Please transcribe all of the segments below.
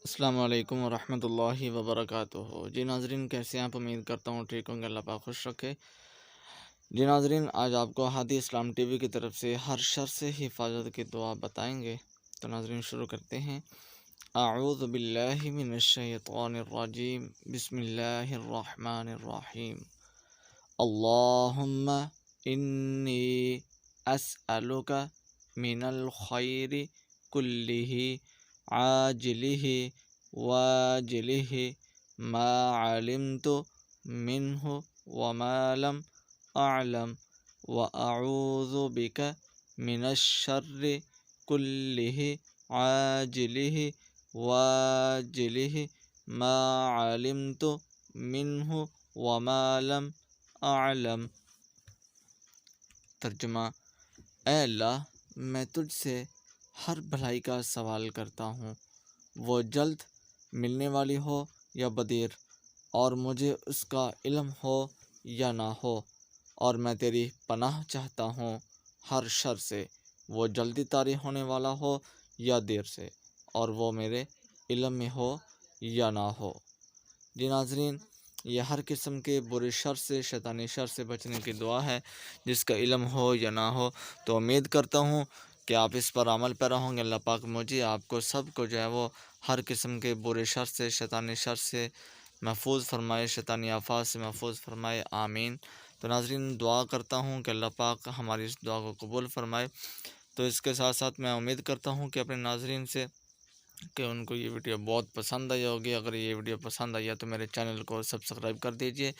السلام علیکم ورحمۃ اللہ وبرکاتہ۔ جی ناظرین، کیسے ہیں آپ؟ امید کرتا ہوں ٹھیک ہوں گے، اللہ پاک خوش رکھے۔ جی ناظرین، آج آپ کو ہادی اسلام ٹی وی کی طرف سے ہر شر سے حفاظت کی دعا بتائیں گے۔ تو ناظرین شروع کرتے ہیں۔ اعوذ باللہ من الشیطان الرجیم، بسم اللہ الرحمن الرحیم۔ اللہم انی اسألک من الخیر کلہ عاجلہ واجلہ ما علمت منہ وما لم اعلم واعوذ بک من الشر کلہ عاجلہ واجلہ ما علمت منہ وما لم اعلم۔ ترجمہ: اے اللہ، میں تجھ سے ہر بھلائی کا سوال کرتا ہوں، وہ جلد ملنے والی ہو یا بدیر، اور مجھے اس کا علم ہو یا نہ ہو، اور میں تیری پناہ چاہتا ہوں ہر شر سے، وہ جلدی طاری ہونے والا ہو یا دیر سے، اور وہ میرے علم میں ہو یا نہ ہو۔ جی ناظرین، یہ ہر قسم کے برے شر سے، شیطانی شر سے بچنے کی دعا ہے، جس کا علم ہو یا نہ ہو۔ تو امید کرتا ہوں کہ آپ اس پر عمل پیرا ہوں گے۔ اللہ پاک مجھے آپ کو سب کو جو ہے وہ ہر قسم کے برے شر سے، شیطانی شر سے محفوظ فرمائے، شیطانی آفات سے محفوظ فرمائے، آمین۔ تو ناظرین، دعا کرتا ہوں کہ اللہ پاک ہماری اس دعا کو قبول فرمائے۔ تو اس کے ساتھ ساتھ میں امید کرتا ہوں کہ اپنے ناظرین سے کہ ان کو یہ ویڈیو بہت پسند آئی ہوگی۔ اگر یہ ویڈیو پسند آئی ہے تو میرے چینل کو سبسکرائب کر دیجئے،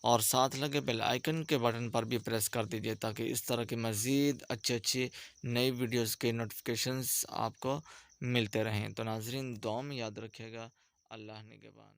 اور ساتھ لگے بیل آئیکن کے بٹن پر بھی پریس کر دیجئے، تاکہ اس طرح کی مزید اچھی نئی ویڈیوز کے نوٹیفیکیشنز آپ کو ملتے رہیں۔ تو ناظرین، دعا میں یاد رکھیے گا۔ اللہ نگہبان۔